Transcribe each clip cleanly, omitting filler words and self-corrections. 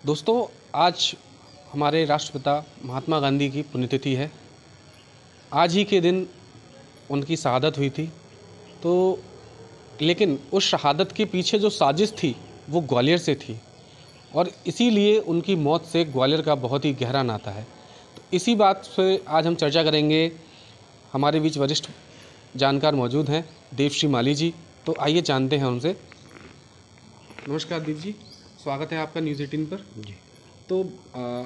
दोस्तों, आज हमारे राष्ट्रपिता महात्मा गांधी की पुण्यतिथि है। आज ही के दिन उनकी शहादत हुई थी। तो लेकिन उस शहादत के पीछे जो साजिश थी वो ग्वालियर से थी और इसीलिए उनकी मौत से ग्वालियर का बहुत ही गहरा नाता है। तो इसी बात से आज हम चर्चा करेंगे। हमारे बीच वरिष्ठ जानकार मौजूद हैं, देवश्री माली जी। तो आइए जानते हैं उनसे। नमस्कार देव जी, स्वागत है आपका न्यूज़ 18 पर। जी। तो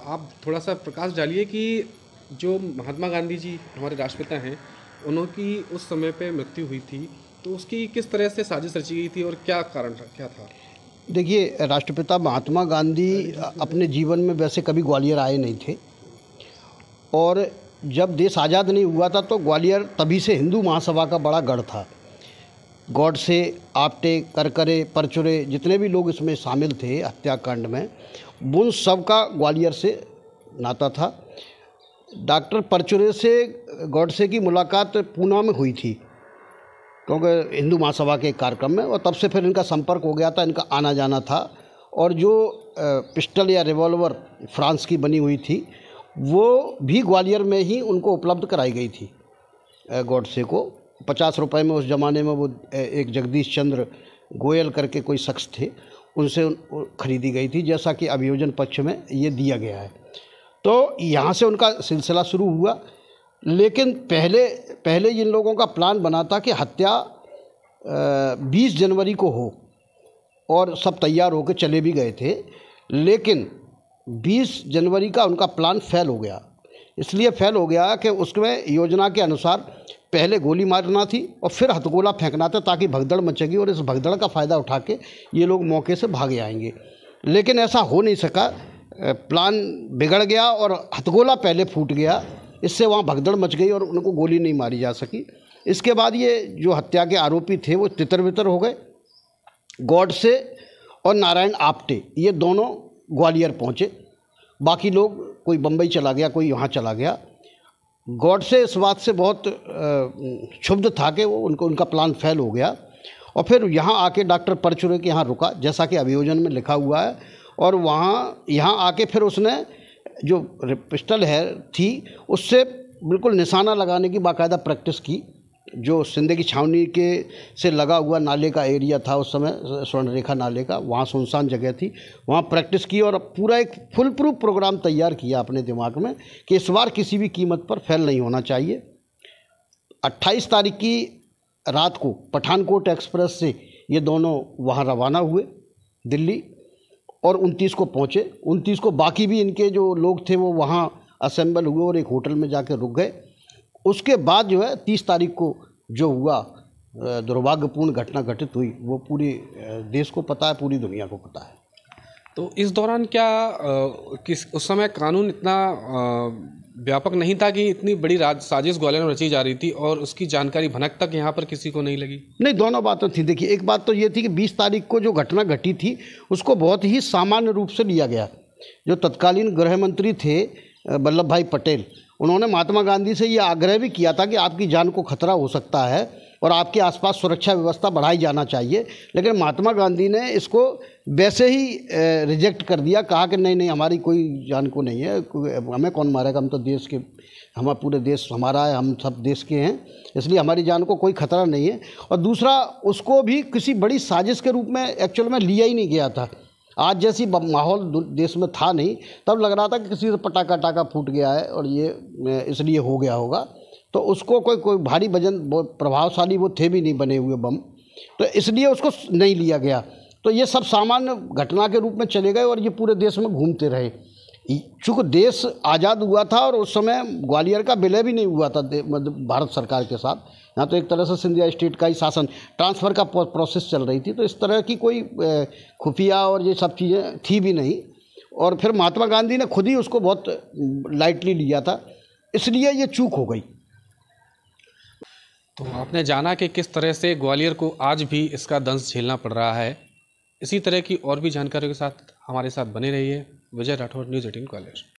आप थोड़ा सा प्रकाश डालिए कि जो महात्मा गांधी जी हमारे राष्ट्रपिता हैं, उनकी उस समय पे मृत्यु हुई थी, तो उसकी किस तरह से साजिश रची गई थी और क्या कारण था, क्या था? देखिए, राष्ट्रपिता महात्मा गांधी अपने जीवन में वैसे कभी ग्वालियर आए नहीं थे और जब देश आज़ाद नहीं हुआ था तो ग्वालियर तभी से हिंदू महासभा का बड़ा गढ़ था। गॉडसे, आप्टे, करकरे, परचुरे, जितने भी लोग इसमें शामिल थे हत्याकांड में, उन सब का ग्वालियर से नाता था। डॉक्टर परचुरे से गॉडसे की मुलाकात पूना में हुई थी क्योंकि हिंदू महासभा के कार्यक्रम में, और तब से फिर इनका संपर्क हो गया था, इनका आना जाना था। और जो पिस्टल या रिवॉल्वर फ्रांस की बनी हुई थी वो भी ग्वालियर में ही उनको उपलब्ध कराई गई थी। गॉडसे को 50 रुपए में उस ज़माने में वो एक जगदीश चंद्र गोयल करके कोई शख्स थे, उनसे खरीदी गई थी, जैसा कि अभियोजन पक्ष में ये दिया गया है। तो यहाँ से उनका सिलसिला शुरू हुआ। लेकिन पहले जिन लोगों का प्लान बना था कि हत्या 20 जनवरी को हो, और सब तैयार होकर चले भी गए थे, लेकिन 20 जनवरी का उनका प्लान फेल हो गया। इसलिए फेल हो गया कि उसमें योजना के अनुसार पहले गोली मारना थी और फिर हथगोला फेंकना था, ताकि भगदड़ मचेगी और इस भगदड़ का फ़ायदा उठा के ये लोग मौके से भागे आएंगे। लेकिन ऐसा हो नहीं सका, प्लान बिगड़ गया और हथगोला पहले फूट गया। इससे वहाँ भगदड़ मच गई और उनको गोली नहीं मारी जा सकी। इसके बाद ये जो हत्या के आरोपी थे वो तितर बितर हो गए। गॉडसे और नारायण आप्टे ये दोनों ग्वालियर पहुँचे, बाकी लोग कोई बम्बई चला गया, कोई यहाँ चला गया। गॉडसे इस बात से बहुत क्षुब्ध था कि वो उनका प्लान फेल हो गया, और फिर यहाँ आके डॉक्टर परचुरे के यहाँ रुका, जैसा कि अभियोजन में लिखा हुआ है। और यहाँ आके फिर उसने जो पिस्टल थी उससे बिल्कुल निशाना लगाने की बाकायदा प्रैक्टिस की। जो सिंधे की छावनी के से लगा हुआ नाले का एरिया था उस समय, स्वर्ण रेखा नाले का, वहाँ सुनसान जगह थी, वहाँ प्रैक्टिस की और पूरा एक फुल प्रूफ प्रोग्राम तैयार किया अपने दिमाग में कि इस बार किसी भी कीमत पर फेल नहीं होना चाहिए। 28 तारीख की रात को पठानकोट एक्सप्रेस से ये दोनों वहाँ रवाना हुए दिल्ली, और 29 को पहुँचे। 29 को बाकी भी इनके जो लोग थे वो वहाँ असेंबल हुए और एक होटल में जाकर रुक गए। उसके बाद जो है 30 तारीख को जो हुआ दुर्भाग्यपूर्ण घटना घटित हुई, वो पूरी देश को पता है, पूरी दुनिया को पता है। तो इस दौरान क्या उस समय कानून इतना व्यापक नहीं था कि इतनी बड़ी साजिश ग्वालियर में रची जा रही थी और उसकी जानकारी भनक तक यहाँ पर किसी को नहीं लगी? नहीं, दोनों बातें थी। देखिए, एक बात तो ये थी कि 20 तारीख को जो घटना घटी थी उसको बहुत ही सामान्य रूप से लिया गया। जो तत्कालीन गृह मंत्री थे वल्लभ भाई पटेल, उन्होंने महात्मा गांधी से ये आग्रह भी किया था कि आपकी जान को खतरा हो सकता है और आपके आसपास सुरक्षा व्यवस्था बढ़ाई जाना चाहिए। लेकिन महात्मा गांधी ने इसको वैसे ही रिजेक्ट कर दिया, कहा कि नहीं, हमारी कोई जान को नहीं है, हमें कौन मारेगा, हम तो देश के, हमारा पूरे देश हमारा है, हम सब देश के हैं, इसलिए हमारी जान को कोई खतरा नहीं है। और दूसरा, उसको भी किसी बड़ी साजिश के रूप में एक्चुअल में लिया ही नहीं गया था। आज जैसी माहौल देश में था नहीं, तब लग रहा था कि किसी से पटाखा फूट गया है और ये इसलिए हो गया होगा। तो उसको कोई भारी वजन, बहुत प्रभावशाली वो थे भी नहीं बने हुए बम, तो इसलिए उसको नहीं लिया गया। तो ये सब सामान्य घटना के रूप में चले गए और ये पूरे देश में घूमते रहे। चूँकि देश आज़ाद हुआ था और उस समय ग्वालियर का विलय भी नहीं हुआ था मतलब भारत सरकार के साथ। यहाँ तो एक तरह से सिंधिया स्टेट का ही शासन, ट्रांसफ़र का प्रोसेस चल रही थी, तो इस तरह की कोई खुफिया और ये सब चीज़ें थी भी नहीं। और फिर महात्मा गांधी ने खुद ही उसको बहुत लाइटली लिया था, इसलिए ये चूक हो गई। तो आपने जाना कि किस तरह से ग्वालियर को आज भी इसका दंश झेलना पड़ रहा है। इसी तरह की और भी जानकारियों के साथ हमारे साथ बने रहिए। विजय राठौर, न्यूज़ 18 ग्वालियर।